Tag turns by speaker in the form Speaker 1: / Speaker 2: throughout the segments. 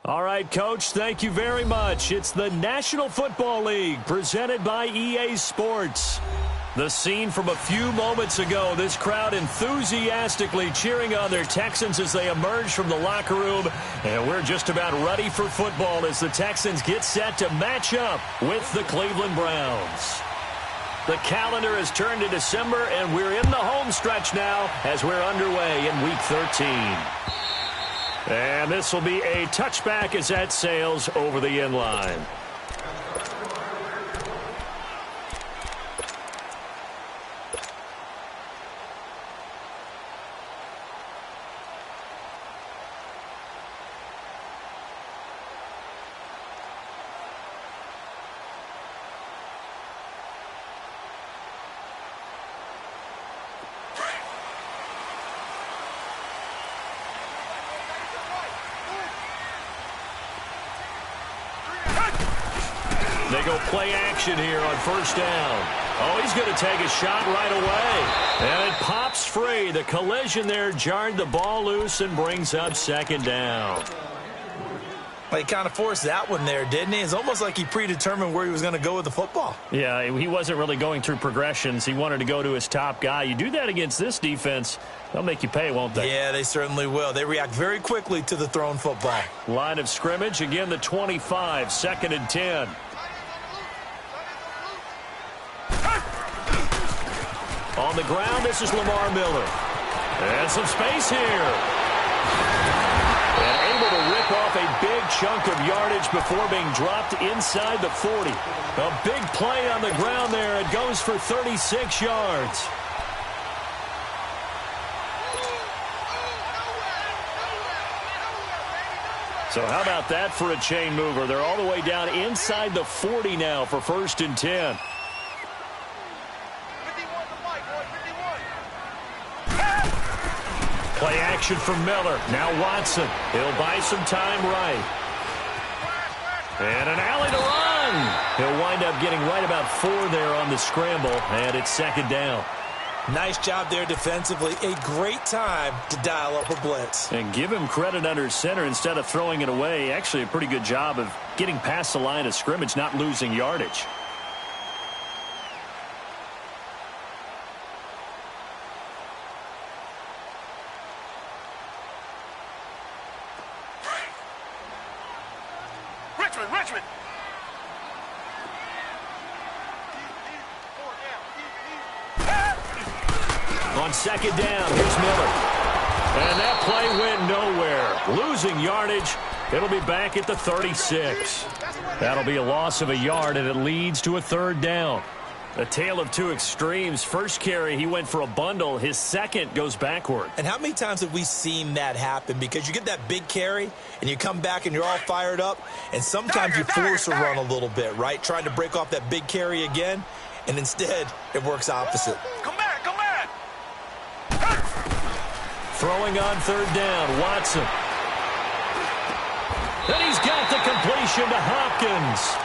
Speaker 1: All right, Coach, thank you very much. It's the National Football League presented by EA Sports. The scene from a few moments ago, this crowd enthusiastically cheering on their Texans as they emerge from the locker room. And we're just about ready for football as the Texans get set to match up with the Cleveland Browns. The calendar has turned to December, and we're in the home stretch now as we're underway in Week 13. And this will be a touchback as that sails over the end line. They go play action here on first down. Oh, he's going to take a shot right away. And it pops free. The collision there jarred the ball loose and brings up second down.
Speaker 2: Well, he kind of forced that one there, didn't he? It's almost like he predetermined where he was going to go with the football.
Speaker 1: Yeah, he wasn't really going through progressions. He wanted to go to his top guy. You do that against this defense, they'll make you pay, won't they?
Speaker 2: Yeah, they certainly will. They react very quickly to the thrown football.
Speaker 1: Line of scrimmage, again the 25, 2nd and 10. On the ground, this is Lamar Miller. And some space here. And able to rip off a big chunk of yardage before being dropped inside the 40. A big play on the ground there. It goes for 36 yards. So how about that for a chain mover? They're all the way down inside the 40 now for 1st and 10. Play action from Miller. Now Watson. He'll buy some time right. And an alley to run. He'll wind up getting right about 4 there on the scramble, and it's 2nd down.
Speaker 2: Nice job there defensively. A great time to dial up a blitz.
Speaker 1: And give him credit under center instead of throwing it away. Actually, a pretty good job of getting past the line of scrimmage, not losing yardage.
Speaker 3: Richmond.
Speaker 1: On 2nd down, here's Miller. And that play went nowhere. Losing yardage. It'll be back at the 36. That'll be a loss of a yard, and it leads to a 3rd down. A tale of two extremes. First carry, he went for a bundle. His second goes backward.
Speaker 2: And how many times have we seen that happen? Because you get that big carry, and you come back and you're all fired up, and sometimes you force a run a little bit, right? Trying to break off that big carry again, and instead it works opposite.
Speaker 3: Come back.
Speaker 1: Throwing on 3rd down, Watson. And he's got the completion to Hopkins.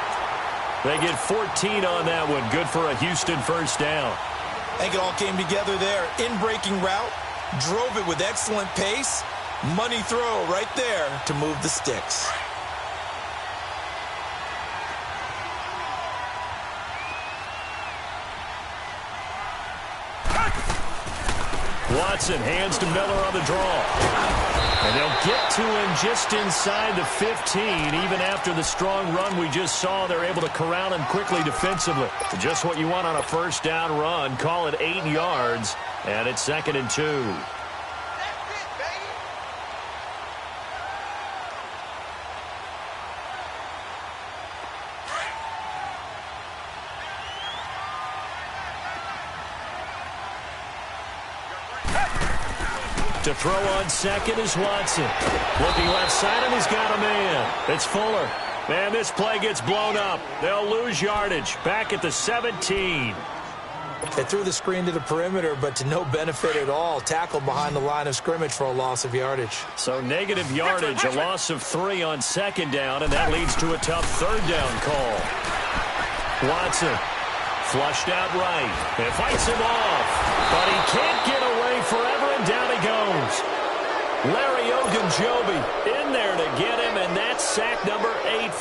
Speaker 1: They get 14 on that one. Good for a Houston 1st down.
Speaker 2: I think it all came together there. In-breaking route, drove it with excellent pace. Money throw right there to move the sticks.
Speaker 1: Watson hands to Miller on the draw. And they'll get to him just inside the 15. Even after the strong run we just saw, they're able to corral him quickly defensively. Just what you want on a 1st down run. Call it 8 yards, and it's 2nd and 2. To throw on 2nd is Watson. Looking left side, and he's got a man. It's Fuller. And this play gets blown up. They'll lose yardage. Back at the 17.
Speaker 2: They threw the screen to the perimeter, but to no benefit at all. Tackled behind the line of scrimmage for a loss of yardage.
Speaker 1: So negative yardage, a loss of 3 on 2nd down, and that leads to a tough 3rd down call. Watson flushed out right. It fights him off, but he can't get away forever, and down he goes. Larry Ogunjobi in there to get him, and that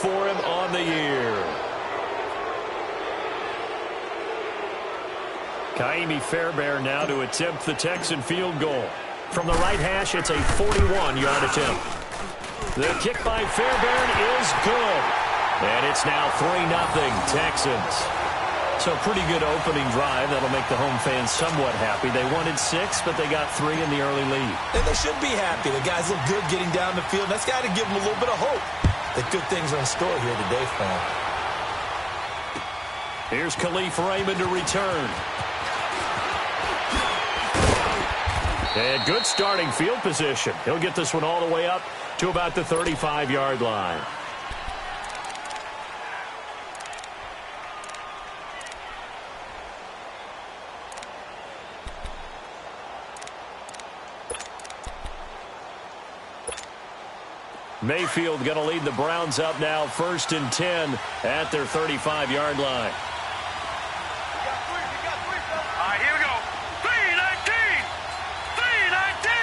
Speaker 1: for him on the year. Kaimi Fairbairn now to attempt the Texan field goal. From the right hash, it's a 41-yard attempt. The kick by Fairbairn is good. And it's now 3-0 Texans. So pretty good opening drive. That'll make the home fans somewhat happy. They wanted 6, but they got 3 in the early lead.
Speaker 2: And they should be happy. The guys look good getting down the field. That's got to give them a little bit of hope that good things are in store here today for them.
Speaker 1: Here's Khalif Raymond to return. And good starting field position. He'll get this one all the way up to about the 35-yard line. Mayfield going to lead the Browns up now, 1st and 10 at their 35-yard line.
Speaker 3: All right, here we go. 3-19! 3-19!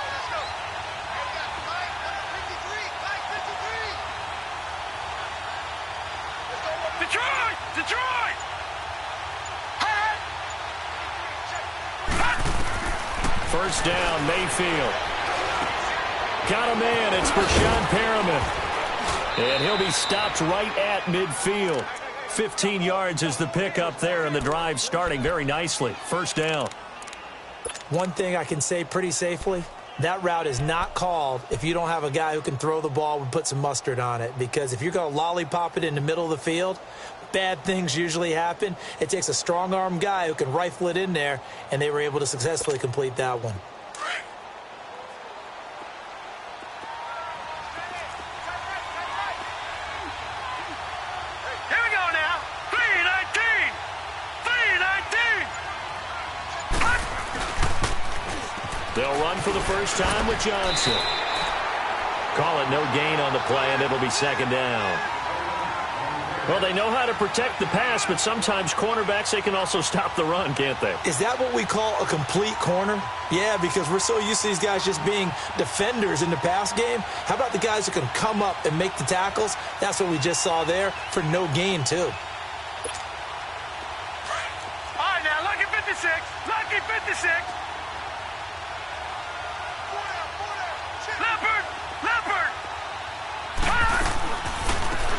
Speaker 3: Let's go. We got 553. 553. Let's go. Detroit! Detroit!
Speaker 1: First down, Mayfield. Got a man. It's Breshad Perriman. And he'll be stopped right at midfield. 15 yards is the pickup there, and the drive starting very nicely. First down.
Speaker 2: One thing I can say pretty safely, that route is not called if you don't have a guy who can throw the ball and put some mustard on it. Because if you're going to lollipop it in the middle of the field, bad things usually happen. It takes a strong-arm guy who can rifle it in there, and they were able to successfully complete that one.
Speaker 3: Here we go now. 3-19! 3-19!
Speaker 1: They'll run for the first time with Johnson. Call it no gain on the play, and it'll be second down. Well, they know how to protect the pass, but sometimes cornerbacks, they can also stop the run, can't they?
Speaker 2: Is that what we call a complete corner? Yeah, because we're so used to these guys just being defenders in the pass game. How about the guys who can come up and make the tackles? That's what we just saw there for no gain, too.
Speaker 3: All right, now, lucky 56. Lucky 56. Leopard! Leopard!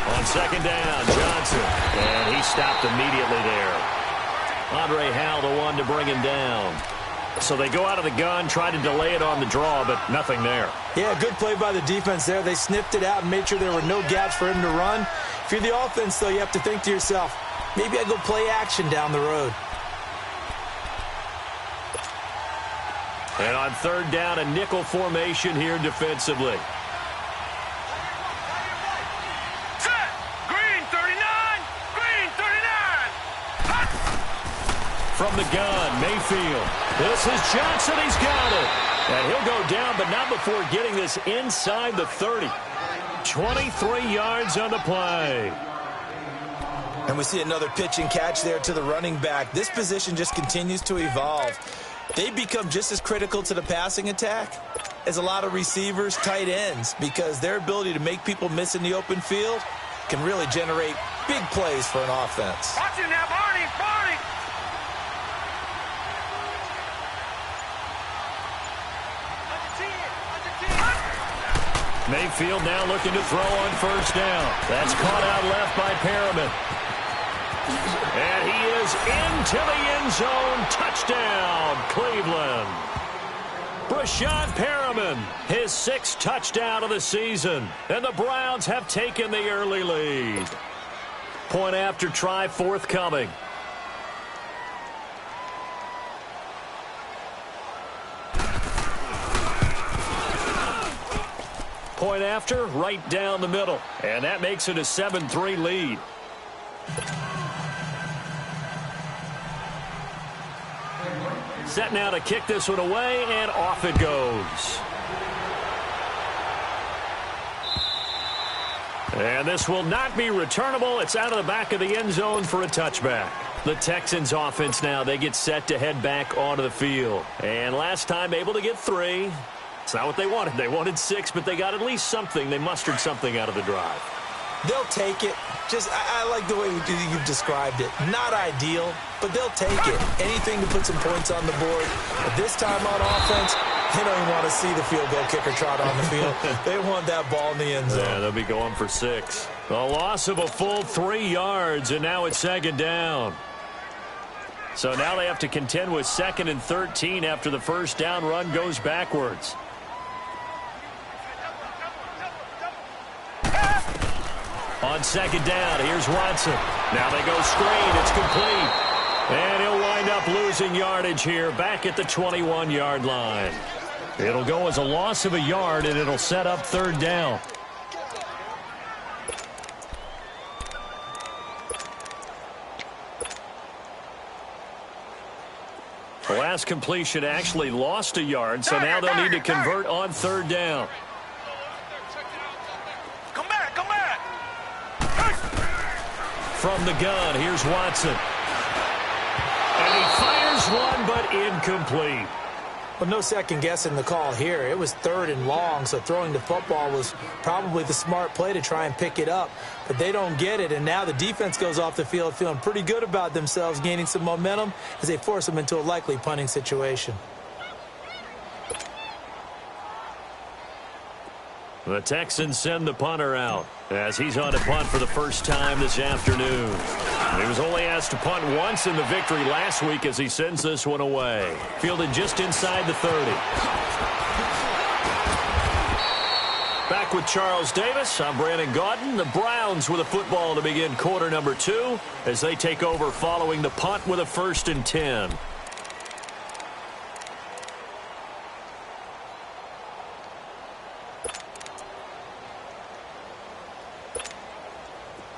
Speaker 1: On second down, Johnson. And he stopped immediately there. Andre Howell, the one to bring him down. So they go out of the gun, try to delay it on the draw, but nothing there.
Speaker 2: Yeah, good play by the defense there. They sniffed it out and made sure there were no gaps for him to run. If you're the offense, though, you have to think to yourself, maybe I go play action down the road.
Speaker 1: And on third down, a nickel formation here defensively.
Speaker 3: Set! Green 39! Green 39! Hot!
Speaker 1: From the gun, Mayfield. This is Johnson. He's got it. And he'll go down, but not before getting this inside the 30. 23 yards on the play.
Speaker 2: And we see another pitch and catch there to the running back. This position just continues to evolve. They become just as critical to the passing attack as a lot of receivers, tight ends, because their ability to make people miss in the open field can really generate big plays for an offense.
Speaker 3: Watch it now, Barney! Barney!
Speaker 1: Mayfield now looking to throw on first down. That's caught out left by Perriman. And he is into the end zone. Touchdown, Cleveland. Breshad Perriman, his 6th touchdown of the season. And the Browns have taken the early lead. Point after try forthcoming. Point after, right down the middle. And that makes it a 7-3 lead. Set now to kick this one away, and off it goes. And this will not be returnable. It's out of the back of the end zone for a touchback. The Texans offense now, they get set to head back onto the field. And last time able to get 3. It's not what they wanted. They wanted 6, but they got at least something. They mustered something out of the drive.
Speaker 2: They'll take it. I like the way you've described it. Not ideal, but they'll take it. Anything to put some points on the board. But this time on offense, they don't even want to see the field goal kicker trot on the field. They want that ball in the end zone.
Speaker 1: Yeah, they'll be going for 6. A loss of a full 3 yards, and now it's 2nd down. So now they have to contend with 2nd and 13 after the first down run goes backwards. On 2nd down, here's Watson. Now they go screen. It's complete. And he'll wind up losing yardage here back at the 21-yard line. It'll go as a loss of a yard, and it'll set up 3rd down. The last completion actually lost a yard, so now they'll need to convert on 3rd down.
Speaker 3: Come back, come back.
Speaker 1: From the gun, here's Watson. And he fires one, but incomplete.
Speaker 2: Well, no second guessing the call here. It was 3rd and long, so throwing the football was probably the smart play to try and pick it up. But they don't get it, and now the defense goes off the field feeling pretty good about themselves, gaining some momentum as they force them into a likely punting situation.
Speaker 1: The Texans send the punter out as he's on to punt for the first time this afternoon. He was only asked to punt once in the victory last week as he sends this one away. Fielded just inside the 30. Back with Charles Davis, I'm Brandon Gaudin. The Browns with a football to begin quarter number 2 as they take over following the punt with a 1st and 10.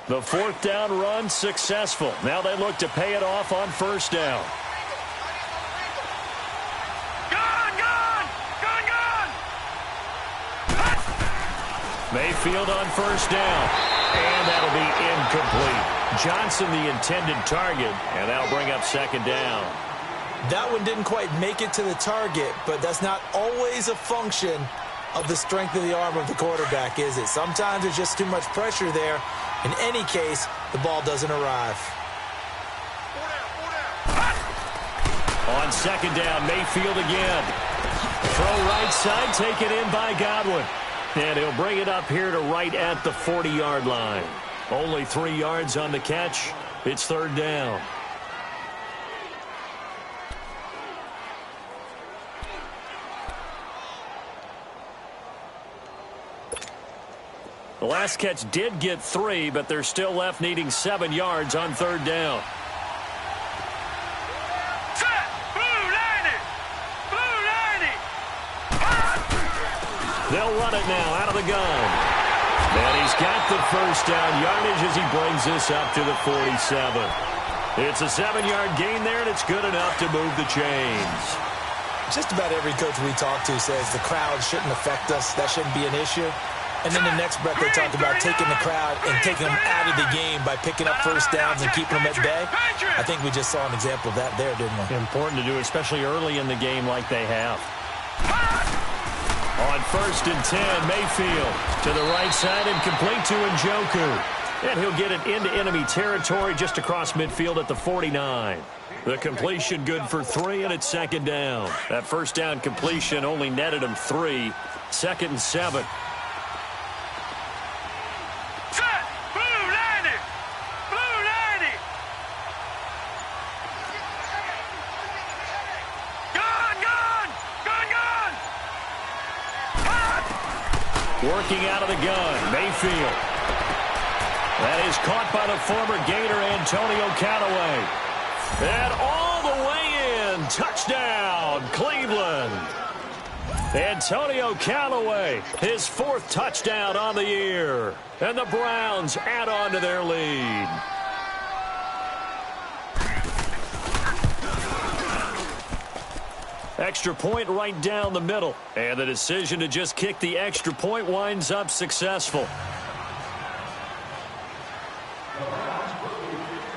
Speaker 1: The 4th down run successful. Now they look to pay it off on 1st down. Mayfield on 1st down. And that'll be incomplete. Johnson the intended target, and that'll bring up 2nd down.
Speaker 2: That one didn't quite make it to the target, but that's not always a function of the strength of the arm of the quarterback, is it? Sometimes there's just too much pressure there. In any case, the ball doesn't arrive.
Speaker 1: On 2nd down, Mayfield again. Throw right side, taken in by Godwin. And he'll bring it up here to right at the 40-yard line. Only 3 yards on the catch. It's 3rd down. The last catch did get 3, but they're still left needing 7 yards on 3rd down.
Speaker 3: Set! Blue 90! Blue 90!
Speaker 1: They'll run it now out of the gun. And he's got the 1st down yardage as he brings this up to the 47. It's a 7-yard gain there, and it's good enough to move the chains.
Speaker 2: Just about every coach we talk to says the crowd shouldn't affect us. That shouldn't be an issue. And then the next breath they talk about taking the crowd and taking them out of the game by picking up 1st downs and keeping them at bay. I think we just saw an example of that there, didn't we?
Speaker 1: Important to do, especially early in the game like they have. On 1st and 10, Mayfield to the right side and complete to Njoku. And he'll get it into enemy territory just across midfield at the 49. The completion good for 3, and it's 2nd down. That 1st down completion only netted him 3. 2nd and 7. Working out of the gun, Mayfield. That is caught by the former Gator, Antonio Callaway. And all the way in, touchdown, Cleveland. Antonio Callaway, his 4th touchdown on the year. And the Browns add on to their lead. Extra point right down the middle. And the decision to just kick the extra point winds up successful.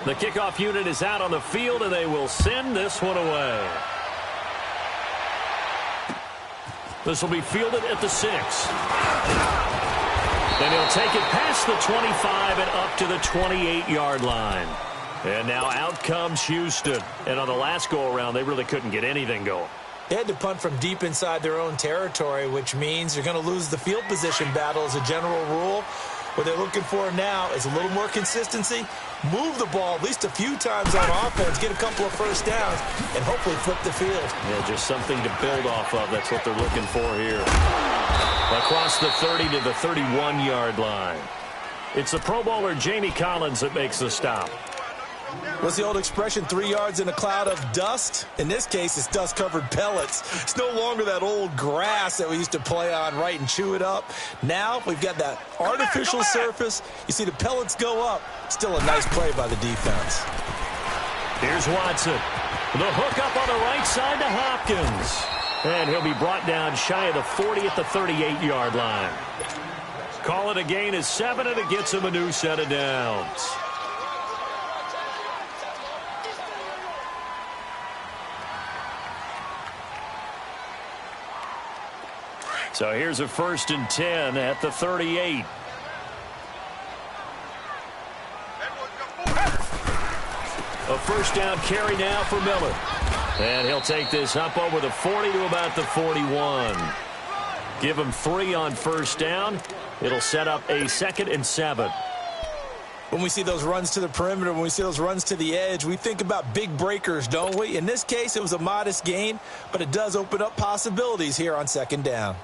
Speaker 1: The kickoff unit is out on the field, and they will send this one away. This will be fielded at the 6. Then he'll take it past the 25 and up to the 28-yard line. And now out comes Houston. And on the last go-around, they really couldn't get anything going.
Speaker 2: They had to punt from deep inside their own territory, which means you're going to lose the field position battle as a general rule. What they're looking for now is a little more consistency, move the ball at least a few times on offense, get a couple of first downs, and hopefully flip the field.
Speaker 1: Yeah, just something to build off of. That's what they're looking for here. Across the 30 to the 31-yard line. It's the Pro Bowler Jamie Collins that makes the stop.
Speaker 2: What's the old expression, 3 yards in a cloud of dust? In this case, it's dust-covered pellets. It's no longer that old grass that we used to play on, right, and chew it up. Now we've got that artificial surface. You see the pellets go up. Still a nice play by the defense.
Speaker 1: Here's Watson. The hook up on the right side to Hopkins. And he'll be brought down shy of the 40 at the 38-yard line. Call it a gain of 7, and it gets him a new set of downs. So here's a 1st and 10 at the 38. A first down carry now for Miller. And he'll take this up over the 40 to about the 41. Give him 3 on first down. It'll set up a 2nd and 7.
Speaker 2: When we see those runs to the perimeter, when we see those runs to the edge, we think about big breakers, don't we? In this case, it was a modest gain, but it does open up possibilities here on 2nd down.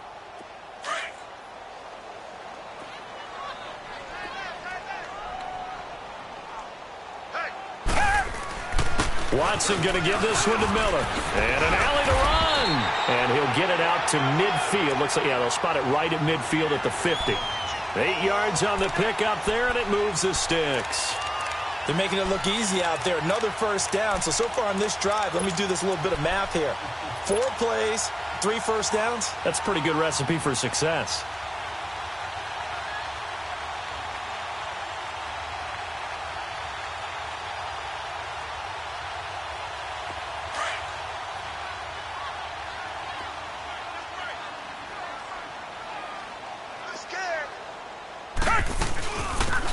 Speaker 1: Watson going to give this one to Miller. And an alley to run. And he'll get it out to midfield. Looks like, yeah, they'll spot it right at midfield at the 50. 8 yards on the pickup there, and it moves the sticks.
Speaker 2: They're making it look easy out there. Another first down. So far on this drive, let me do this little bit of math here. 4 plays, 3 first downs.
Speaker 1: That's a pretty good recipe for success.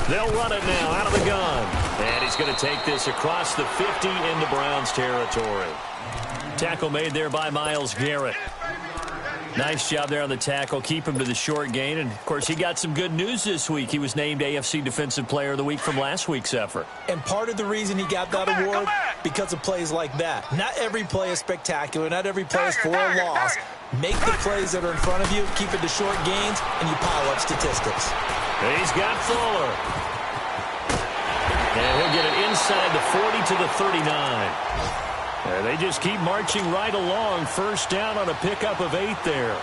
Speaker 1: They'll run it now out of the gun. And he's going to take this across the 50 into Browns territory. Tackle made there by Myles Garrett. Nice job there on the tackle. Keep him to the short gain. And, of course, he got some good news this week. He was named AFC Defensive Player of the Week from last week's effort.
Speaker 2: And part of the reason he got that award, because of plays like that. Not every play is spectacular. Not every play is for a loss. Make the plays that are in front of you, keep it to short gains, and you pile up statistics.
Speaker 1: He's got Fuller. And he'll get it inside the 40 to the 39. And they just keep marching right along. First down on a pickup of 8 there.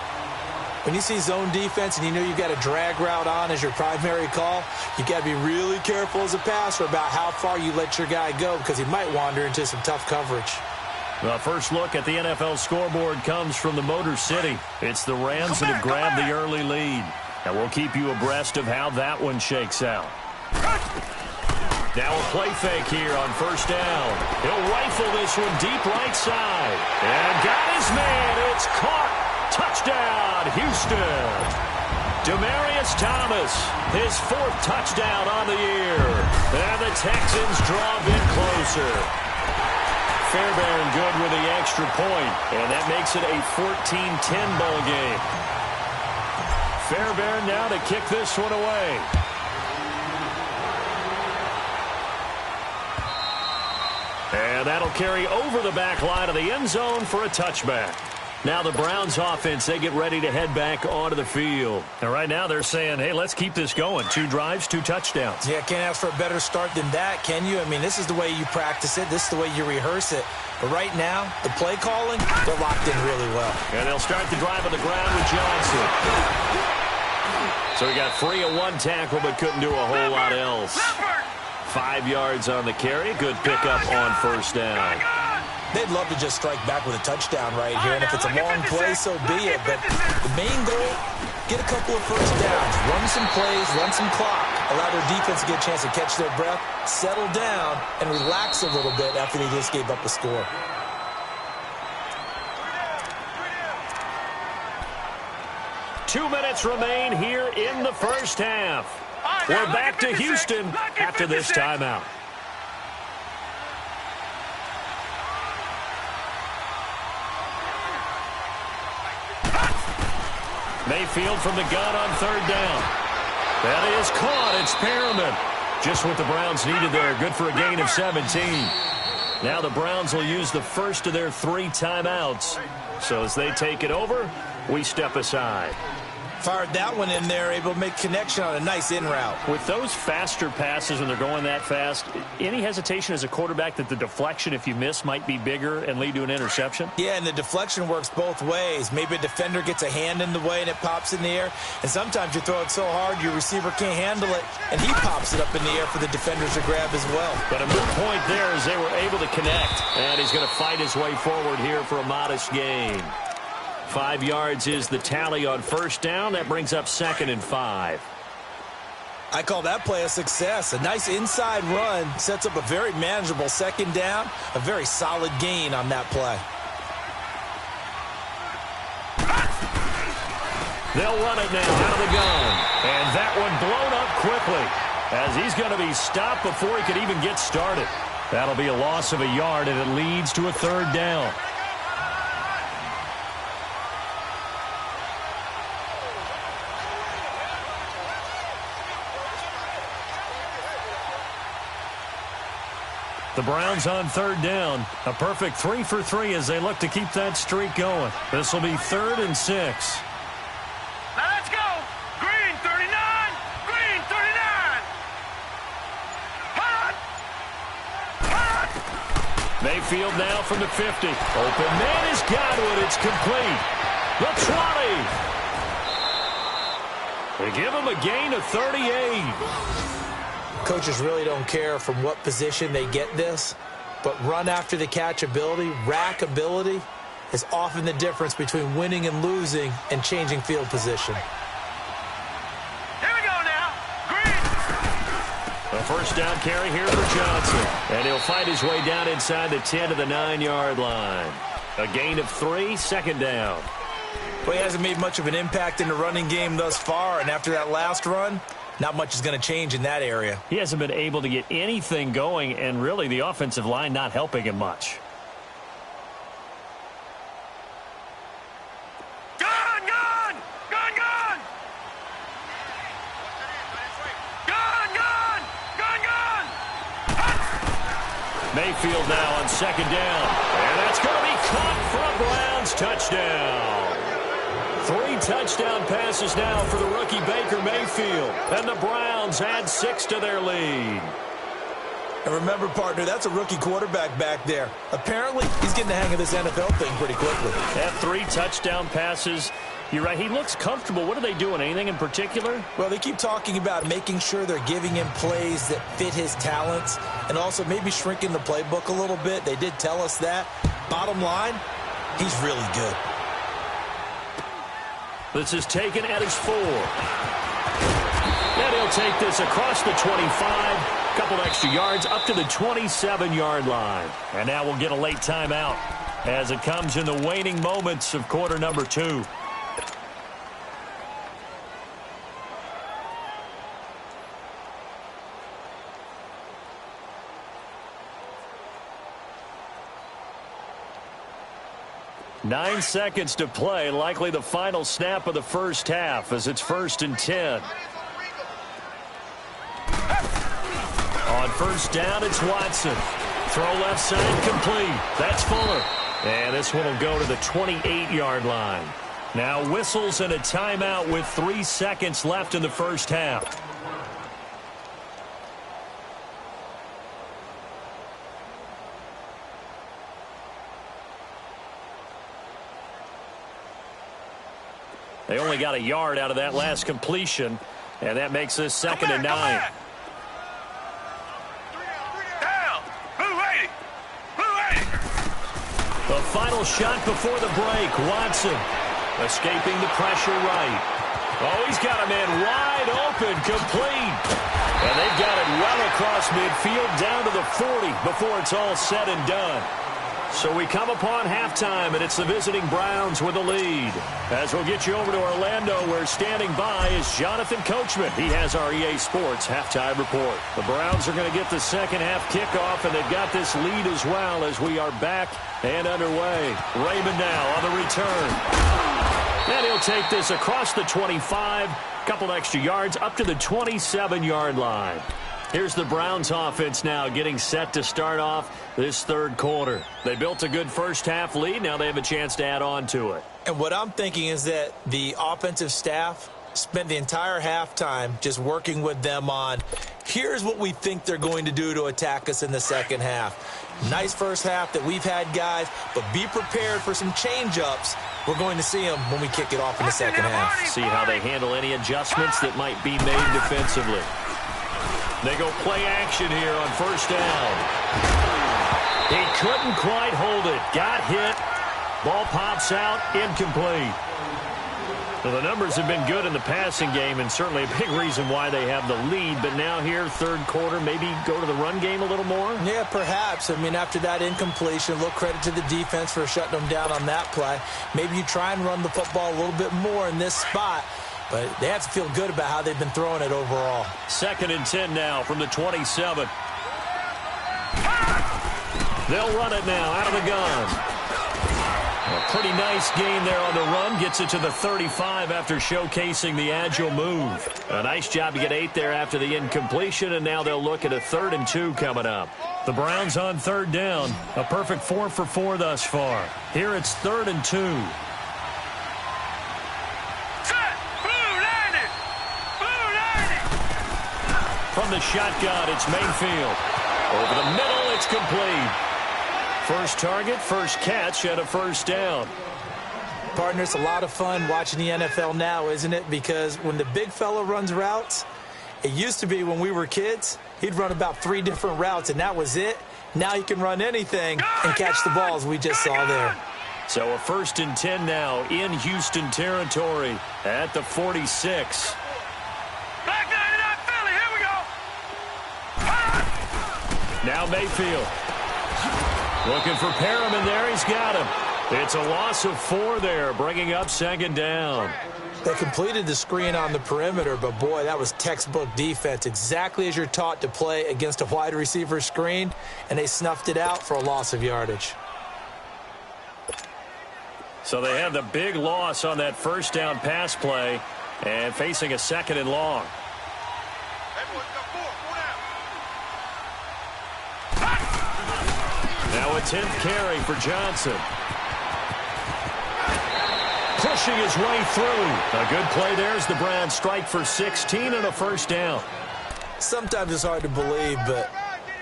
Speaker 2: When you see zone defense and you know you've got a drag route on as your primary call, you got to be really careful as a passer about how far you let your guy go, because he might wander into some tough coverage.
Speaker 1: The first look at the NFL scoreboard comes from the Motor City. It's the Rams that have grabbed the early lead. And we'll keep you abreast of how that one shakes out. Now a play fake here on first down. He'll rifle this one deep right side. And got his man. It's caught. Touchdown, Houston. Demaryius Thomas, his 4th touchdown on the year. And the Texans draw a bit closer. Fairbairn good with the extra point. And that makes it a 14-10 ball game. Fairbairn now to kick this one away. And that'll carry over the back line of the end zone for a touchback. Now the Browns offense, they get ready to head back onto the field. And right now they're saying, hey, let's keep this going. 2 drives, 2 touchdowns.
Speaker 2: Yeah, can't ask for a better start than that, can you? I mean, this is the way you practice it. This is the way you rehearse it. But right now, the play calling, they're locked in really well.
Speaker 1: And they'll start the drive on the ground with Johnson. So he got free of 1 tackle but couldn't do a whole lot else. 5 yards on the carry. Good pickup on first down.
Speaker 2: They'd love to just strike back with a touchdown right here. And if it's a long play, so be it. But the main goal, get a couple of first downs. Run some plays, run some clock. Allow their defense to get a chance to catch their breath, settle down, and relax a little bit after they just gave up a score.
Speaker 1: 2 minutes remain here in the first half.
Speaker 3: Right,
Speaker 1: We're back to Houston after this
Speaker 3: 56.
Speaker 1: timeout. Mayfield from the gun on third down. That is caught. It's Perriman. Just what the Browns needed there. Good for a gain of 17. Now the Browns will use the first of their 3 timeouts. So as they take it over, we step aside.
Speaker 2: Fired that one in there, able to make connection on a nice in route.
Speaker 1: With those faster passes when they're going that fast, any hesitation as a quarterback that the deflection, if you miss, might be bigger and lead to an interception?
Speaker 2: Yeah, and the deflection works both ways. Maybe a defender gets a hand in the way and it pops in the air. And sometimes you throw it so hard your receiver can't handle it, and he pops it up in the air for the defenders to grab as well.
Speaker 1: But a good point there is they were able to connect. And he's going to fight his way forward here for a modest gain. 5 yards is the tally on first down. That brings up 2nd and 5.
Speaker 2: I call that play a success. A nice inside run sets up a very manageable 2nd down. A very solid gain on that play.
Speaker 1: They'll run it now out of the gun. And that one blown up quickly as he's going to be stopped before he could even get started. That'll be a loss of a yard, and it leads to a 3rd down. The Browns on 3rd down. A perfect 3 for 3 as they look to keep that streak going. This will be 3rd and 6.
Speaker 3: Now let's go. Green 39. Green 39. Hot. Hot.
Speaker 1: Mayfield now from the 50. Open man is Godwin. It's complete. The 20. They give him a gain of 38.
Speaker 2: Coaches really don't care from what position they get this, but run after the catch ability, rack ability, is often the difference between winning and losing and changing field position.
Speaker 3: Here we go now. Green.
Speaker 1: A first down carry here for Johnson. And he'll fight his way down inside the 10 to the 9-yard line. A gain of 3, 2nd down.
Speaker 2: Well, he hasn't made much of an impact in the running game thus far, and after that last run, not much is going to change in that area.
Speaker 1: He hasn't been able to get anything going, and really the offensive line not helping him much.
Speaker 3: Gun, gun. Gun, gun. Gun, gun. Gun, gun.
Speaker 1: Mayfield now on 2nd down. And that's going to be caught for a Browns touchdown. 3 touchdown passes now for the rookie Baker Mayfield. And the Browns add 6 to their lead.
Speaker 2: And remember, partner, that's a rookie quarterback back there. Apparently, he's getting the hang of this NFL thing pretty quickly.
Speaker 1: That 3 touchdown passes. You're right. He looks comfortable. What are they doing? Anything in particular?
Speaker 2: Well, they keep talking about making sure they're giving him plays that fit his talents and also maybe shrinking the playbook a little bit. They did tell us that. Bottom line, he's really good.
Speaker 1: This is taken at his 4. And he'll take this across the 25. Couple extra yards up to the 27-yard line. And now we'll get a late timeout as it comes in the waning moments of quarter number 2. Nine seconds to play, likely the final snap of the first half as it's 1st and 10. On first down, it's Watson. Throw left side complete. That's Fuller. And this one will go to the 28-yard line. Now whistles and a timeout with 3 seconds left in the first half. They only got a yard out of that last completion, and that makes this 2nd and 9.
Speaker 3: Down. Blue 80. Blue 80.
Speaker 1: The final shot before the break. Watson escaping the pressure right. Oh, he's got a man wide open, complete. And they've got it well across midfield down to the 40 before it's all said and done. So we come upon halftime, and it's the visiting Browns with the lead. As we'll get you over to Orlando, where standing by is Jonathan Coachman. He has our EA Sports halftime report. The Browns are going to get the second half kickoff, and they've got this lead as well as we are back and underway. Raymond now on the return. And he'll take this across the 25, couple extra yards, up to the 27-yard line. Here's the Browns offense now getting set to start off this third quarter. They built a good first half lead. Now they have a chance to add on to it.
Speaker 2: And what I'm thinking is that the offensive staff spent the entire halftime just working with them on, here's what we think they're going to do to attack us in the second half. Nice first half that we've had, guys, but be prepared for some change-ups. We're going to see them when we kick it off in the second half.
Speaker 1: See how they handle any adjustments that might be made defensively. They go play action here on first down. He couldn't quite hold it. Got hit. Ball pops out. Incomplete. Well, the numbers have been good in the passing game, and certainly a big reason why they have the lead. But now here, third quarter, maybe go to the run game a little more?
Speaker 2: Yeah, perhaps. I mean, after that incompletion, a little credit to the defense for shutting them down on that play. Maybe you try and run the football a little bit more in this spot. But they have to feel good about how they've been throwing it overall.
Speaker 1: 2nd and 10 now from the 27. They'll run it now out of the gun. A pretty nice gain there on the run. Gets it to the 35 after showcasing the agile move. A nice job to get 8 there after the incompletion, and now they'll look at a 3rd and 2 coming up. The Browns on 3rd down. A perfect 4 for 4 thus far. Here it's 3rd and 2. From the shotgun, it's Mayfield. Over the middle, it's complete. First target, first catch, and a first down.
Speaker 2: Partner, it's a lot of fun watching the NFL now, isn't it? Because when the big fella runs routes, it used to be when we were kids, he'd run about 3 different routes, and that was it. Now he can run anything and catch the balls we just saw there.
Speaker 1: So a 1st and 10 now in Houston territory at the 46. Now Mayfield. Looking for Perriman there. He's got him. It's a loss of 4 there, bringing up 2nd down.
Speaker 2: They completed the screen on the perimeter, but, boy, that was textbook defense. Exactly as you're taught to play against a wide receiver screen, and they snuffed it out for a loss of yardage.
Speaker 1: So they have the big loss on that first down pass play and facing a 2nd and long. Now a 10th carry for Johnson. Pushing his way through. A good play there as the Browns strike for 16 and a first down.
Speaker 2: Sometimes it's hard to believe, but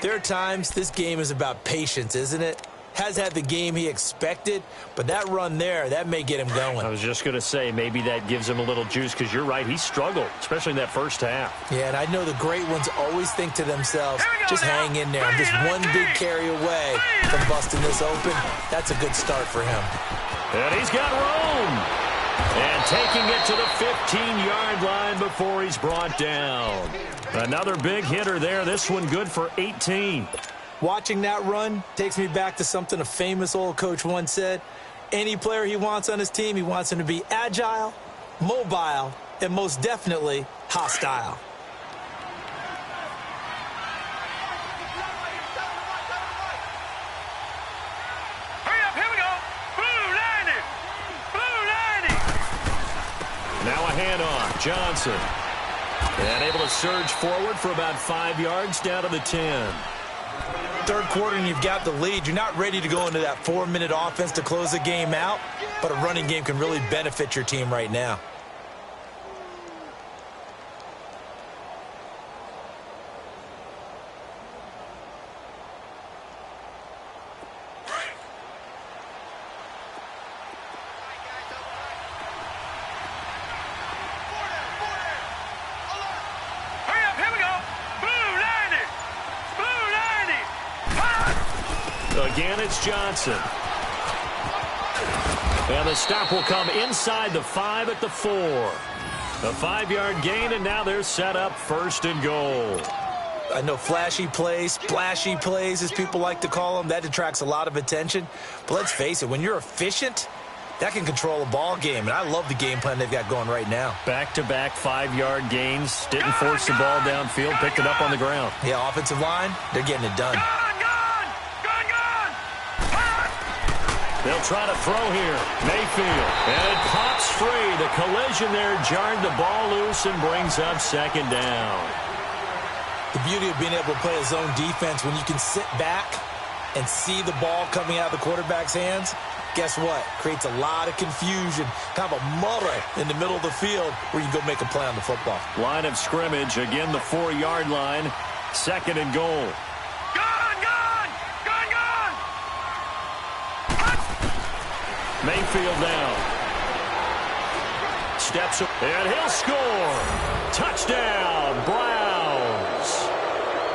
Speaker 2: there are times this game is about patience, isn't it? Has had the game he expected, but that run there, that may get him going.
Speaker 1: I was just going to say, maybe that gives him a little juice, because you're right, he struggled, especially in that first half.
Speaker 2: Yeah, and I know the great ones always think to themselves, just hang in there. I'm just one big carry away from busting this open. That's a good start for him.
Speaker 1: And he's got room. And taking it to the 15-yard line before he's brought down. Another big hitter there, this one good for 18.
Speaker 2: Watching that run takes me back to something a famous old coach once said. Any player he wants on his team, he wants him to be agile, mobile, and most definitely hostile.
Speaker 3: Hurry up, here we go. Blue 90. Blue 90.
Speaker 1: Now a handoff, Johnson. And able to surge forward for about 5 yards down to the 10.
Speaker 2: Third quarter and you've got the lead. You're not ready to go into that 4-minute offense to close the game out, but a running game can really benefit your team right now.
Speaker 1: Again, it's Johnson. And the stop will come inside the 5 at the 4. A 5-yard gain, and now they're set up 1st and goal.
Speaker 2: I know flashy plays, splashy plays, as people like to call them. That attracts a lot of attention. But let's face it, when you're efficient, that can control a ball game. And I love the game plan they've got going right now.
Speaker 1: Back-to-back 5-yard gains. Didn't force the ball downfield. Picked it up on the ground.
Speaker 2: Yeah, offensive line, they're getting it done.
Speaker 1: They'll try to throw here. Mayfield. And it pops free. The collision there jarred the ball loose and brings up second down.
Speaker 2: The beauty of being able to play a zone defense, when you can sit back and see the ball coming out of the quarterback's hands, guess what? Creates a lot of confusion, kind of a muddle in the middle of the field where you go make a play on the football.
Speaker 1: Line of scrimmage, again the 4-yard line. Second and goal. Mayfield down. Steps up, and he'll score. Touchdown, Browns.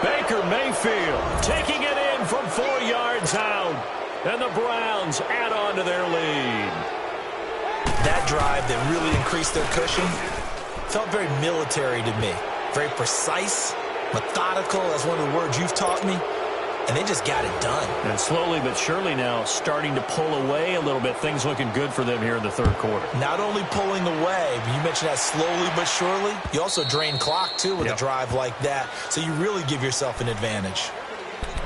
Speaker 1: Baker Mayfield taking it in from 4 yards out. And the Browns add on to their lead.
Speaker 2: That drive that really increased their cushion felt very military to me. Very precise, methodical. That's one of the words you've taught me. And they just got it done.
Speaker 1: And slowly but surely now starting to pull away a little bit. Things looking good for them here in the third quarter.
Speaker 2: Not only pulling away, but you mentioned that slowly but surely. You also drain clock, too, with a drive like that. So you really give yourself an advantage.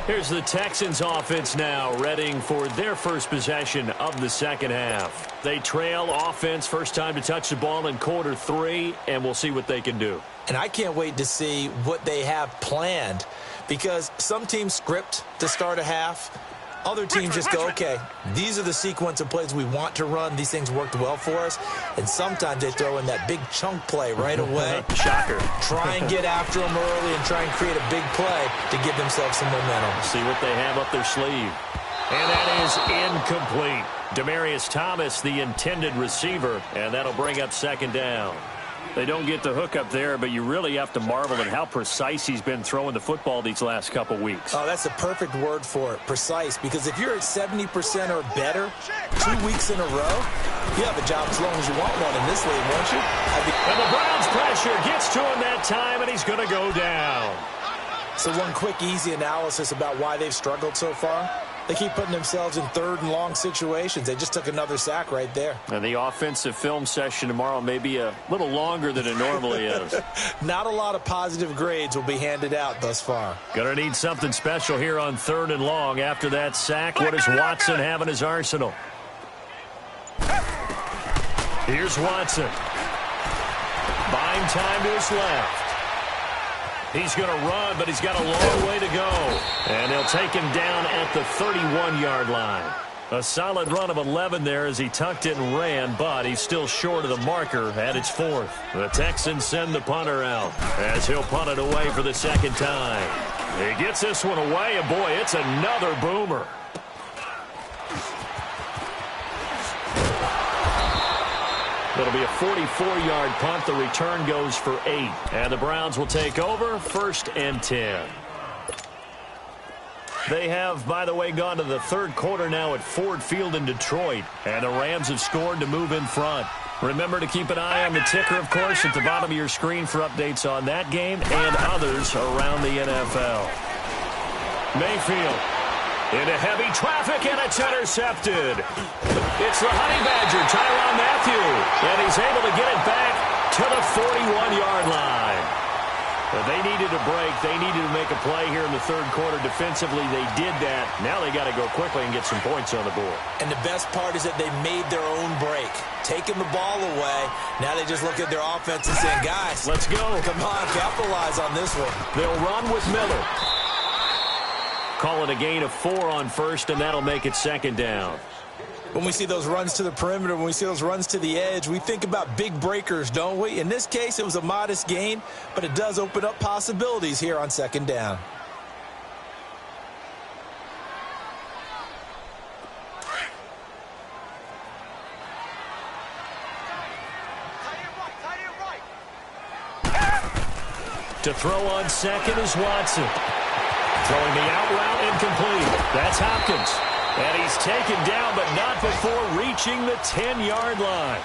Speaker 1: Here's the Texans offense now, readying for their first possession of the second half. They trail offense, first time to touch the ball in quarter 3, and we'll see what they can do.
Speaker 2: And I can't wait to see what they have planned, because some teams script to start a half. Other teams just go, okay, these are the sequence of plays we want to run. These things worked well for us. And sometimes they throw in that big chunk play right away.
Speaker 1: Shocker.
Speaker 2: Try and get after them early and try and create a big play to give themselves some momentum.
Speaker 1: See what they have up their sleeve. And that is incomplete. Demaryius Thomas, the intended receiver, and that'll bring up second down. They don't get the hook up there, but you really have to marvel at how precise he's been throwing the football these last couple weeks.
Speaker 2: Oh, that's the perfect word for it, precise. Because if you're at 70% or better 2 weeks in a row, you have a job as long as you want one in this league, won't you?
Speaker 1: And the Browns pressure gets to him that time, and he's going to go down.
Speaker 2: So one quick, easy analysis about why they've struggled so far. They keep putting themselves in third and long situations. They just took another sack right there.
Speaker 1: And the offensive film session tomorrow may be a little longer than it normally is.
Speaker 2: Not a lot of positive grades will be handed out thus far.
Speaker 1: Going to need something special here on third and long. After that sack, what does Watson have in his arsenal? Here's Watson. Buying time to his left. He's going to run, but he's got a long way to go. And they'll take him down at the 31-yard line. A solid run of 11 there as he tucked it and ran, but he's still short of the marker at its 4th. The Texans send the punter out as he'll punt it away for the second time. He gets this one away, and boy, it's another boomer. It'll be a 44-yard punt. The return goes for 8. And the Browns will take over, 1st and 10. They have, by the way, gone to the third quarter now at Ford Field in Detroit. And the Rams have scored to move in front. Remember to keep an eye on the ticker, of course, at the bottom of your screen for updates on that game and others around the NFL. Mayfield into heavy traffic, and it's intercepted. It's the Honey Badger, Tyrann Mathieu, and he's able to get it back to the 41-yard line. But they needed a break. They needed to make a play here in the third quarter. Defensively, they did that. Now they got to go quickly and get some points on the board.
Speaker 2: And the best part is that they made their own break, taking the ball away. Now they just look at their offense and saying, guys,
Speaker 1: let's go.
Speaker 2: Come on, capitalize on this one.
Speaker 1: They'll run with Miller. Call it a gain of 4 on first, and that'll make it second down.
Speaker 2: When we see those runs to the perimeter, when we see those runs to the edge, we think about big breakers, don't we? In this case, it was a modest gain, but it does open up possibilities here on second down.
Speaker 1: To throw on second is Watson. Throwing the out route, incomplete. That's Hopkins. And he's taken down, but not before reaching the 10-yard line.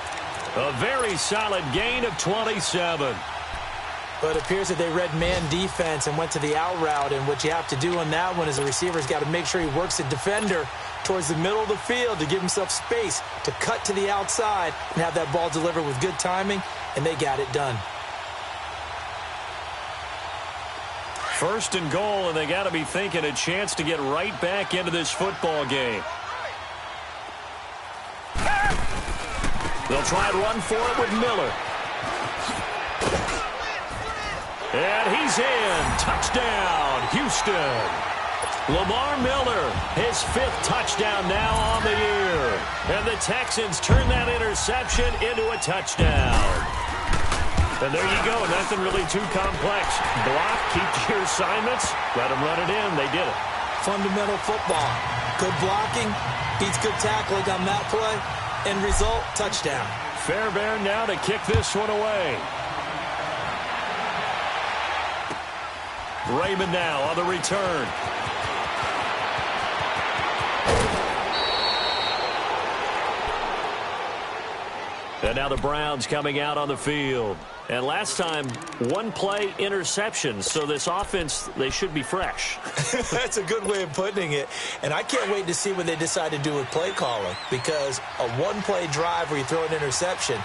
Speaker 1: A very solid gain of 27.
Speaker 2: But it appears that they read man defense and went to the out route, and what you have to do on that one is the receiver's got to make sure he works the defender towards the middle of the field to give himself space to cut to the outside and have that ball delivered with good timing, and they got it done.
Speaker 1: First and goal, and they got to be thinking a chance to get right back into this football game. They'll try and run for it with Miller. And he's in. Touchdown, Houston. Lamar Miller, his 5th touchdown now on the year. And the Texans turn that interception into a touchdown. And there you go. Nothing really too complex. Block, keep to your assignments, let them run it in. They did it.
Speaker 2: Fundamental football. Good blocking, beats good tackling on that play. End result, touchdown.
Speaker 1: Fairbairn now to kick this one away. Raymond now on the return. And now the Browns coming out on the field. And last time, 1-play interception. So this offense, they should be fresh.
Speaker 2: That's a good way of putting it. And I can't wait to see what they decide to do with play calling. Because a 1-play drive where you throw an interception,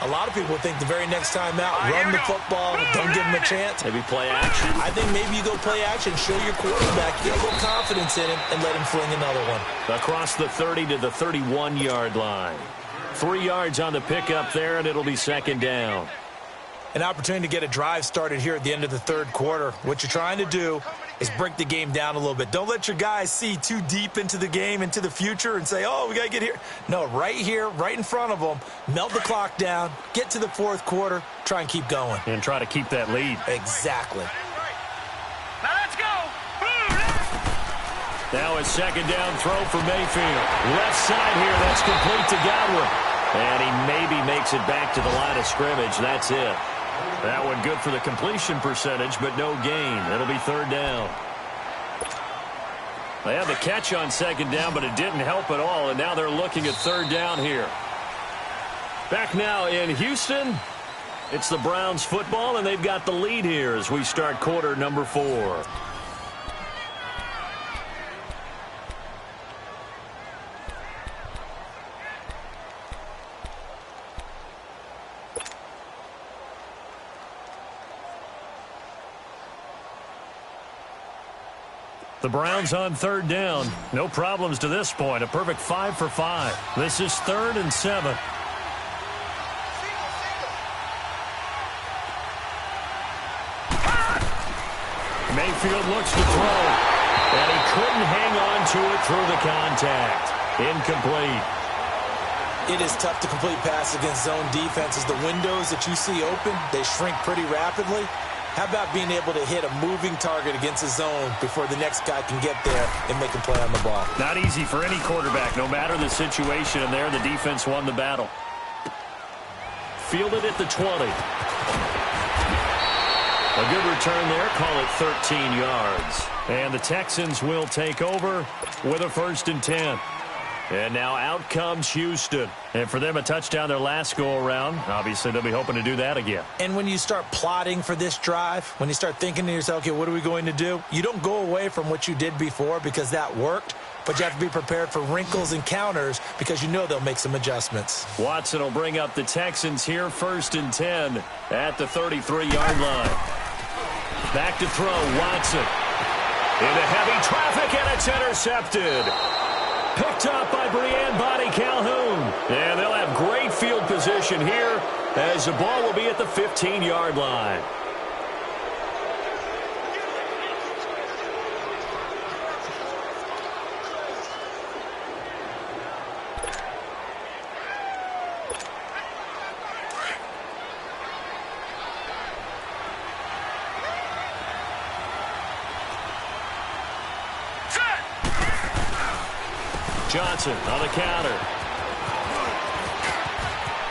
Speaker 2: a lot of people think the very next time out, run the football, don't give them a chance.
Speaker 1: Maybe play action.
Speaker 2: I think maybe you go play action, show your quarterback, get a little confidence in him, and let him fling another one.
Speaker 1: Across the 30 to the 31-yard line. 3 yards on the pickup there, and it'll be second down.
Speaker 2: An opportunity to get a drive started here at the end of the third quarter. What you're trying to do is break the game down a little bit. Don't let your guys see too deep into the game, into the future, and say, oh, we got to get here. No, right here, right in front of them, melt the clock down, get to the fourth quarter, try and keep going.
Speaker 1: And try to keep that lead.
Speaker 2: Exactly.
Speaker 3: Now let's go.
Speaker 1: Now a second down throw for Mayfield. Left side here, that's complete to Godwin. And he maybe makes it back to the line of scrimmage. That's it. That one good for the completion percentage, but no gain. It'll be third down. They had the catch on second down, but it didn't help at all, and now they're looking at third down here. Back now in Houston, it's the Browns football, and they've got the lead here as we start quarter number 4. The Browns on third down. No problems to this point. A perfect 5 for 5. This is 3rd and 7. Mayfield looks to throw. And he couldn't hang on to it through the contact. Incomplete.
Speaker 2: It is tough to complete pass against zone defenses. The windows that you see open, they shrink pretty rapidly. How about being able to hit a moving target against a zone before the next guy can get there and make a play on the ball?
Speaker 1: Not easy for any quarterback, no matter the situation. And there, the defense won the battle. Fielded at the 20. A good return there. Call it 13 yards. And the Texans will take over with a 1st and 10. And now out comes Houston. And for them, a touchdown their last go-around. Obviously, they'll be hoping to do that again.
Speaker 2: And when you start plotting for this drive, when you start thinking to yourself, okay, what are we going to do? You don't go away from what you did before because that worked, but you have to be prepared for wrinkles and counters because you know they'll make some adjustments.
Speaker 1: Watson will bring up the Texans here, 1st and 10 at the 33-yard line. Back to throw, Watson. Into heavy traffic, and it's intercepted. Picked up by Brianne Body Calhoun. And they'll have great field position here as the ball will be at the 15-yard line. Johnson on the counter.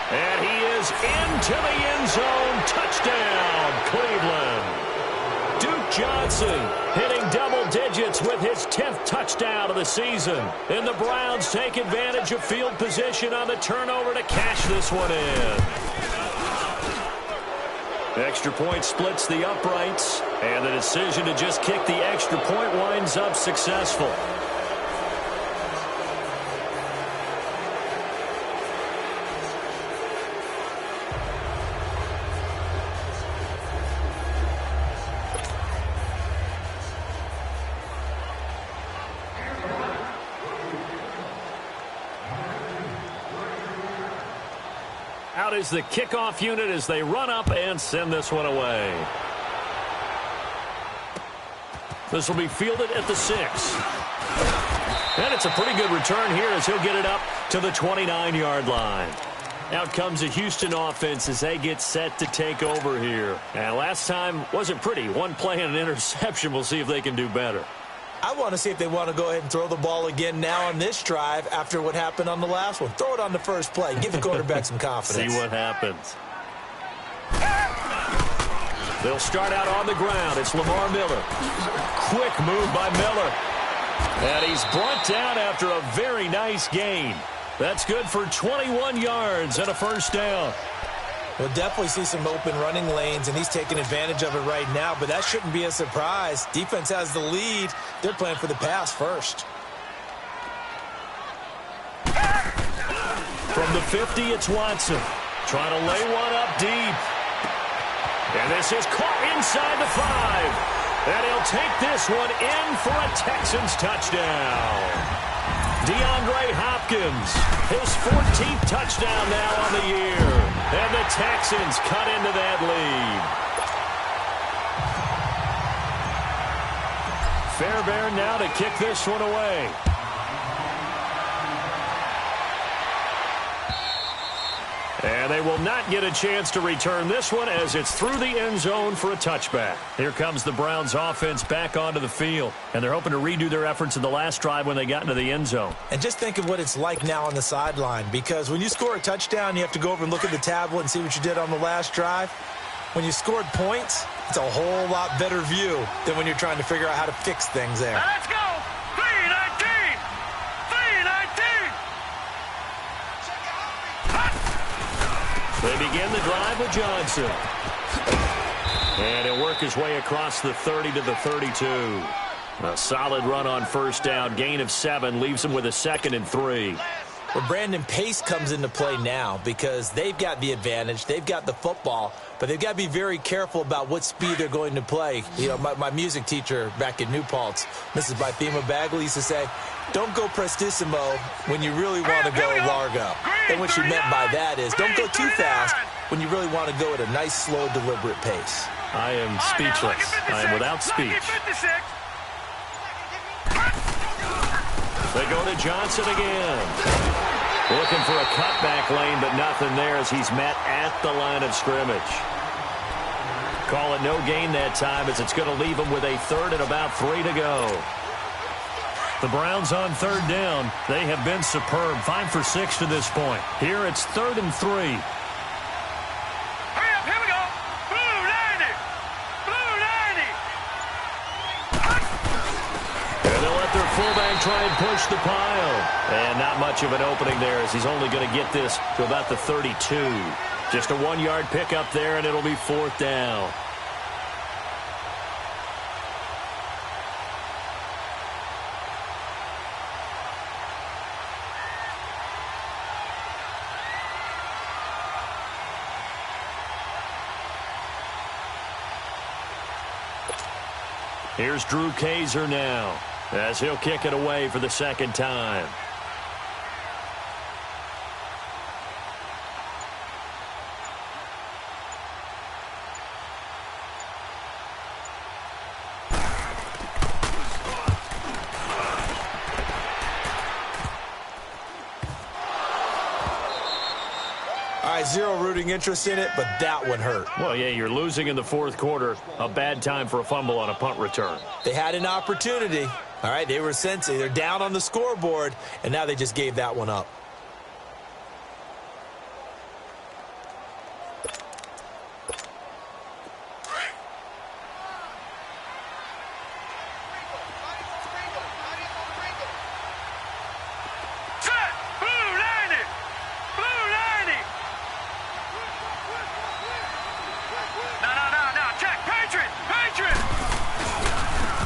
Speaker 1: And he is into the end zone. Touchdown, Cleveland. Duke Johnson hitting double digits with his 10th touchdown of the season. And the Browns take advantage of field position on the turnover to cash this one in. Extra point splits the uprights, and the decision to just kick the extra point winds up successful. Out is the kickoff unit as they run up and send this one away. This will be fielded at the 6. And it's a pretty good return here as he'll get it up to the 29-yard line. Out comes the Houston offense as they get set to take over here. And last time wasn't pretty. One play and an interception. We'll see if they can do better.
Speaker 2: I want to see if they want to go ahead and throw the ball again now on this drive after what happened on the last one. Throw it on the first play. Give the quarterback some confidence.
Speaker 1: See what happens. They'll start out on the ground. It's Lamar Miller. Quick move by Miller. And he's brought down after a very nice gain. That's good for 21 yards and a first down.
Speaker 2: We'll definitely see some open running lanes, and he's taking advantage of it right now, but that shouldn't be a surprise. Defense has the lead. They're playing for the pass first.
Speaker 1: From the 50, it's Watson. Trying to lay one up deep. And this is caught inside the 5. And he'll take this one in for a Texans touchdown. DeAndre Hopkins, his 14th touchdown now on the year. And the Texans cut into that lead. Fairbairn now to kick this one away. And they will not get a chance to return this one as it's through the end zone for a touchback. Here comes the Browns offense back onto the field. And they're hoping to redo their efforts in the last drive when they got into the end zone.
Speaker 2: And just think of what it's like now on the sideline, because when you score a touchdown, you have to go over and look at the tablet and see what you did on the last drive. When you scored points, it's a whole lot better view than when you're trying to figure out how to fix things there.
Speaker 3: Let's go! 319! 319!
Speaker 1: They begin the drive with Johnson. And he'll work his way across the 30 to the 32. A solid run on first down. Gain of 7 leaves him with a 2nd and 3.
Speaker 2: Well, Brandon, pace comes into play now because they've got the advantage. They've got the football, but they've got to be very careful about what speed they're going to play. You know, my music teacher back in New Paltz, Mrs. Bythema Bagley, used to say, don't go prestissimo when you really want to go largo. And what she meant by that is don't go too fast when you really want to go at a nice, slow, deliberate pace.
Speaker 1: I am speechless. I am without speech. They go to Johnson again. Looking for a cutback lane, but nothing there as he's met at the line of scrimmage. Call it no gain that time as it's going to leave him with a 3rd and about 3 to go. The Browns on 3rd down. They have been superb. 5 for 6 to this point. Here it's 3rd and 3.
Speaker 3: Hurry up, here we go. Blue 90. Blue 90.
Speaker 1: And they'll let their fullback try and push the pile. And not much of an opening there as he's only going to get this to about the 32. Just a 1-yard pickup there, and it'll be 4th down. Here's Drew Kaiser now as he'll kick it away for the 2nd time.
Speaker 2: Zero rooting interest in it, but that one hurt.
Speaker 1: Well, yeah, you're losing in the 4th quarter. A bad time for a fumble on a punt return.
Speaker 2: They had an opportunity. All right, they were sensing. They're down on the scoreboard, and now they just gave that one up.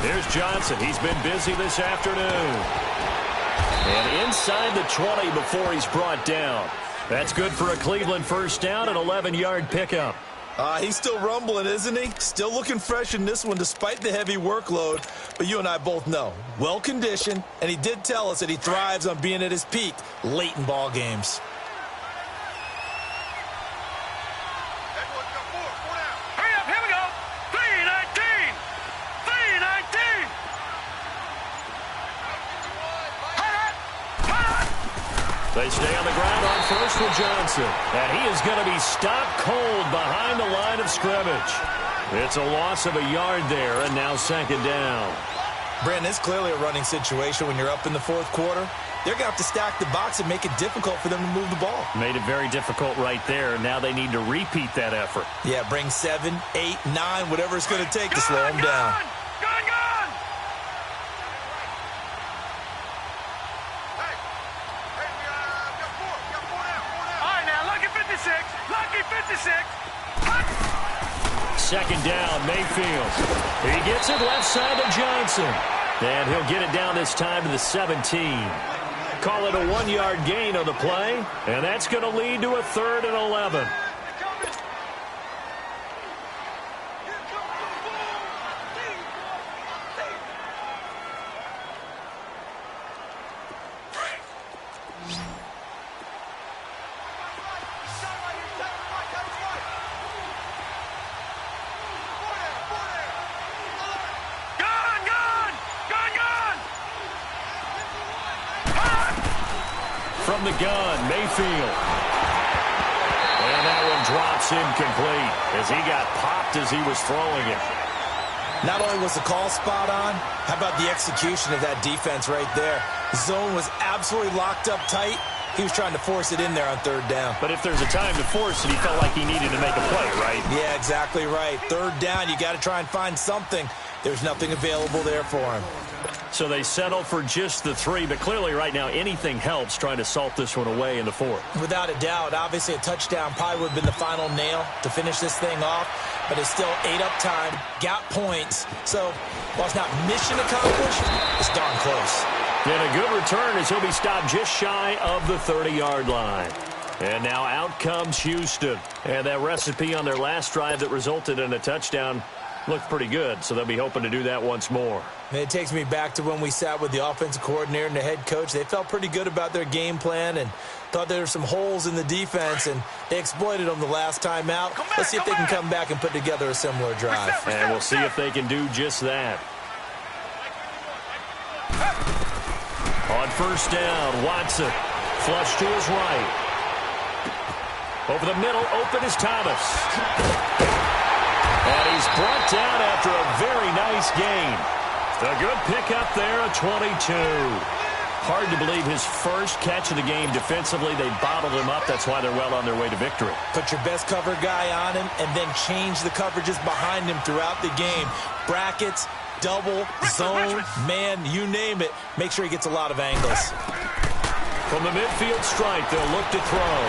Speaker 1: Here's Johnson. He's been busy this afternoon. And inside the 20 before he's brought down. That's good for a Cleveland first down, an 11-yard pickup.
Speaker 2: He's still rumbling, isn't he? Still looking fresh in this one despite the heavy workload. But you and I both know, well-conditioned, and he did tell us that he thrives on being at his peak late in ball games.
Speaker 3: Hurry up, here we go. 319. 319.
Speaker 1: They stay on the ground on first with Johnson. And he is going to be stopped cold behind the line of scrimmage. It's a loss of a yard there, and now second down.
Speaker 2: Brandon, it's clearly a running situation when you're up in the fourth quarter. They're going to have to stack the box and make it difficult for them to move the ball.
Speaker 1: Made it very difficult right there. Now they need to repeat that effort.
Speaker 2: Yeah, bring 7, 8, 9, whatever it's going to take to slow them down.
Speaker 1: Second down, Mayfield. He gets it left side to Johnson. And he'll get it down this time to the 17. Call it a 1-yard gain on the play. And that's going to lead to a 3rd and 11. From the gun, Mayfield. And that one drops incomplete as he got popped as he was throwing it.
Speaker 2: Not only was the call spot on, how about the execution of that defense right there? Zone was absolutely locked up tight. He was trying to force it in there on 3rd down.
Speaker 1: But if there's a time to force it, he felt like he needed to make a play, right?
Speaker 2: Yeah, exactly right. 3rd down, you got to try and find something. There's nothing available there for him.
Speaker 1: So they settle for just the 3, but clearly right now anything helps trying to salt this one away in the 4th.
Speaker 2: Without a doubt, obviously a touchdown probably would have been the final nail to finish this thing off, but it's still 8 up time, got points. So while it's not mission accomplished, it's darn close.
Speaker 1: And a good return as he'll be stopped just shy of the 30-yard line. And now out comes Houston. And that recipe on their last drive that resulted in a touchdown looked pretty good, so they'll be hoping to do that once more.
Speaker 2: It takes me back to when we sat with the offensive coordinator and the head coach. They felt pretty good about their game plan and thought there were some holes in the defense, and they exploited them the last time out. Let's see if they can come back and put together a similar drive.
Speaker 1: And we'll see if they can do just that. On first down, Watson. Flush to his right. Over the middle, open is Thomas. And he's brought down after a very nice gain. A good pickup there, a 22. Hard to believe his first catch of the game defensively. They bottled him up. That's why they're well on their way to victory.
Speaker 2: Put your best cover guy on him and then change the coverages behind him throughout the game. Brackets, double, zone, man, you name it. Make sure he gets a lot of angles.
Speaker 1: From the midfield stripe, they'll look to throw.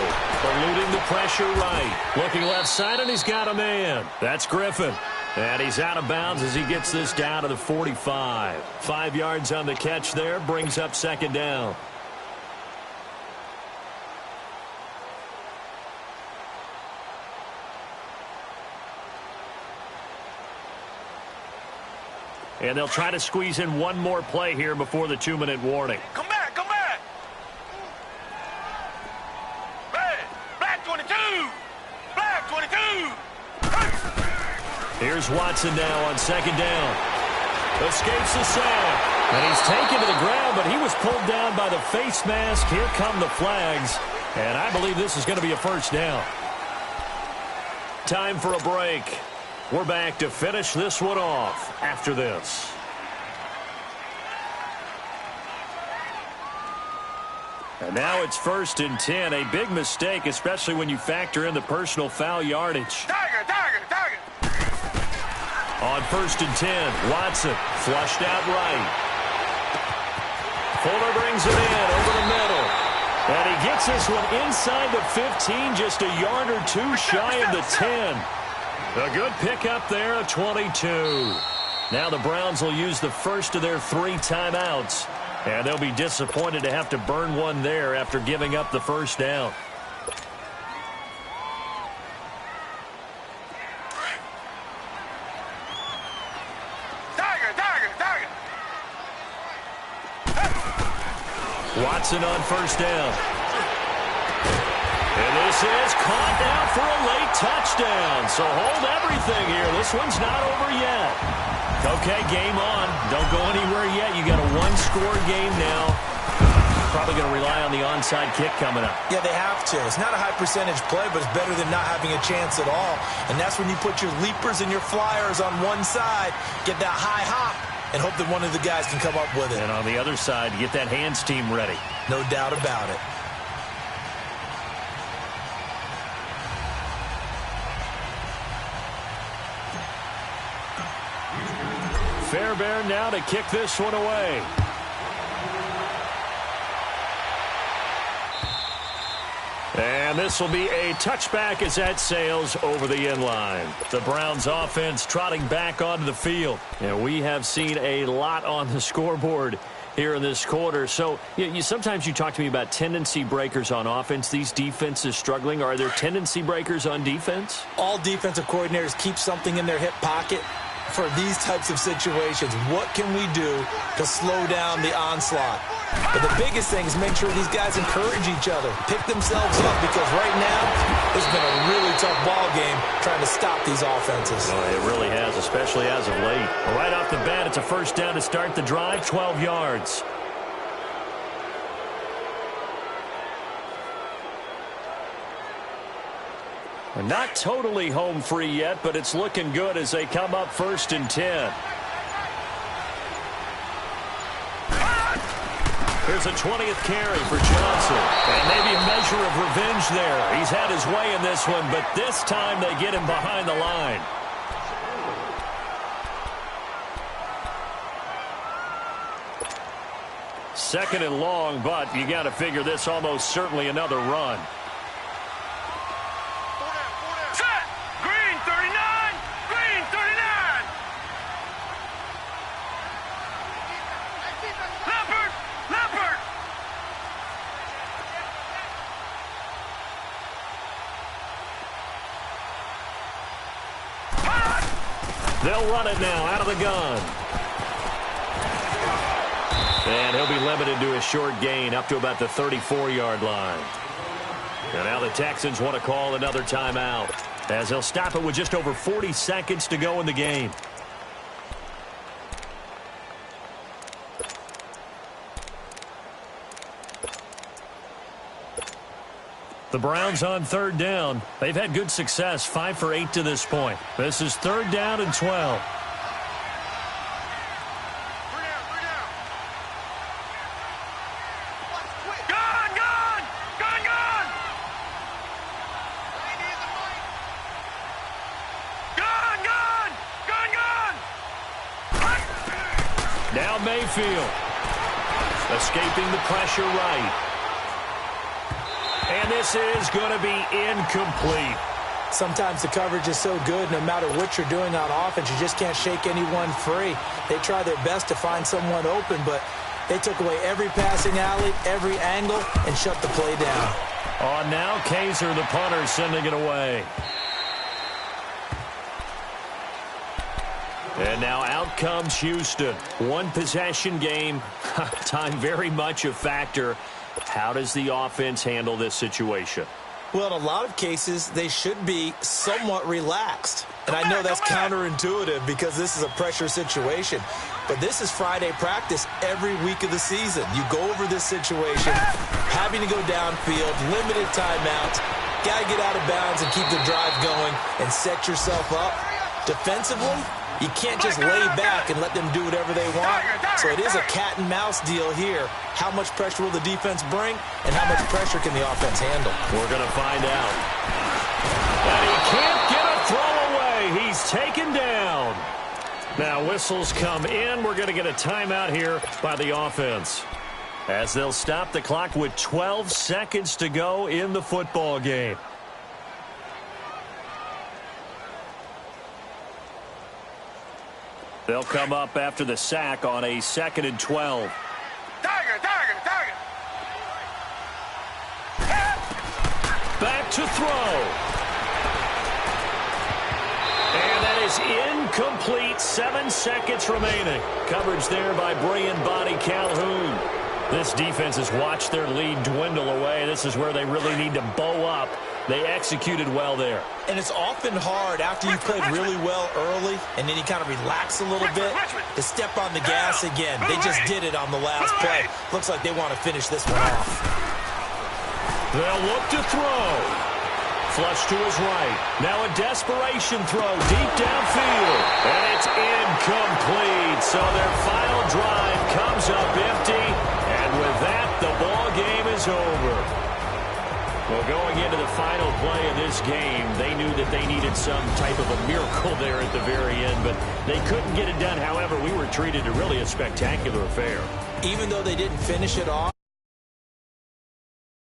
Speaker 1: Eluding the pressure right. Looking left side, and he's got a man. That's Griffin. And he's out of bounds as he gets this down to the 45. 5 yards on the catch there, brings up second down. And they'll try to squeeze in one more play here before the 2-minute warning.
Speaker 3: Come back, come back. Black 22. Black 22.
Speaker 1: Here's Watson now on second down. Escapes the sack. And he's taken to the ground, but he was pulled down by the face mask. Here come the flags. And I believe this is going to be a first down. Time for a break. We're back to finish this one off after this. And now it's 1st and 10. A big mistake, especially when you factor in the personal foul yardage.
Speaker 3: Tiger, tiger, tiger.
Speaker 1: On 1st and 10, Watson flushed out right. Fuller brings it in over the middle. And he gets this one inside the 15, just a yard or two shy of the 10. A good pickup there, a 22. Now the Browns will use the first of their 3 timeouts. And they'll be disappointed to have to burn one there after giving up the first down. Watson on first down. And this is caught down for a late touchdown. So hold everything here. This one's not over yet. Okay, game on. Don't go anywhere yet. You got a one-score game now. Probably going to rely on the onside kick coming up.
Speaker 2: Yeah, they have to. It's not a high percentage play, but it's better than not having a chance at all. And that's when you put your leapers and your flyers on one side, get that high hop, and hope that one of the guys can come up with it.
Speaker 1: And on the other side, get that hands team ready.
Speaker 2: No doubt about it.
Speaker 1: Fairbairn now to kick this one away. And this will be a touchback as that sails over the end line. The Browns offense trotting back onto the field. And we have seen a lot on the scoreboard here in this quarter. So sometimes you talk to me about tendency breakers on offense. These defenses struggling. Are there tendency breakers on defense?
Speaker 2: All defensive coordinators keep something in their hip pocket for these types of situations. What can we do to slow down the onslaught? But the biggest thing is make sure these guys encourage each other, pick themselves up, because right now it's been a really tough ball game trying to stop these offenses.
Speaker 1: Oh, it really has, especially as of late. Right off the bat, it's a first down to start the drive, 12 yards. Not totally home free yet, but it's looking good as they come up 1st and 10. Here's a 20th carry for Johnson. And maybe a measure of revenge there. He's had his way in this one, but this time they get him behind the line. Second and long, but you got to figure this almost certainly another run. They'll run it now out of the gun. And he'll be limited to a short gain up to about the 34-yard line. And now the Texans want to call another timeout as they'll stop it with just over 40 seconds to go in the game. The Browns on 3rd down. They've had good success, 5 for 8 to this point. This is 3rd down and 12. Now Mayfield. Escaping the pressure right. And this is going to be incomplete.
Speaker 2: Sometimes the coverage is so good, no matter what you're doing on offense, you just can't shake anyone free. They try their best to find someone open, but they took away every passing alley, every angle, and shut the play down.
Speaker 1: On now, Kaiser, the punter, sending it away. And now out comes Houston. One possession game. Time very much a factor. How does the offense handle this situation?
Speaker 2: Well, in a lot of cases, they should be somewhat relaxed. And I know that's counterintuitive because this is a pressure situation. But this is Friday practice every week of the season. You go over this situation, having to go downfield, limited timeouts, got to get out of bounds and keep the drive going and set yourself up. Defensively, you can't just lay back and let them do whatever they want. So it is a cat and mouse deal here. How much pressure will the defense bring, and how much pressure can the offense handle?
Speaker 1: We're going to find out. And he can't get a throw away. He's taken down. Now whistles come in. We're going to get a timeout here by the offense, as they'll stop the clock with 12 seconds to go in the football game. They'll come up after the sack on a 2nd and 12.
Speaker 3: Target.
Speaker 1: Back to throw. And that is incomplete. 7 seconds remaining. Coverage there by brilliant body Calhoun. This defense has watched their lead dwindle away. This is where they really need to bow up. They executed well there.
Speaker 2: And it's often hard after you've played really well early and then you kind of relax a little bit to step on the gas again. They just did it on the last play. Looks like they want to finish this one off.
Speaker 1: They'll look to throw. Flush to his right. Now a desperation throw deep downfield. And it's incomplete. So their final drive comes up empty. And with that, the ball game is over. Well, going into the final play of this game, they knew that they needed some type of a miracle there at the very end, but they couldn't get it done. However, we were treated to really a spectacular affair.
Speaker 2: Even though they didn't finish it off,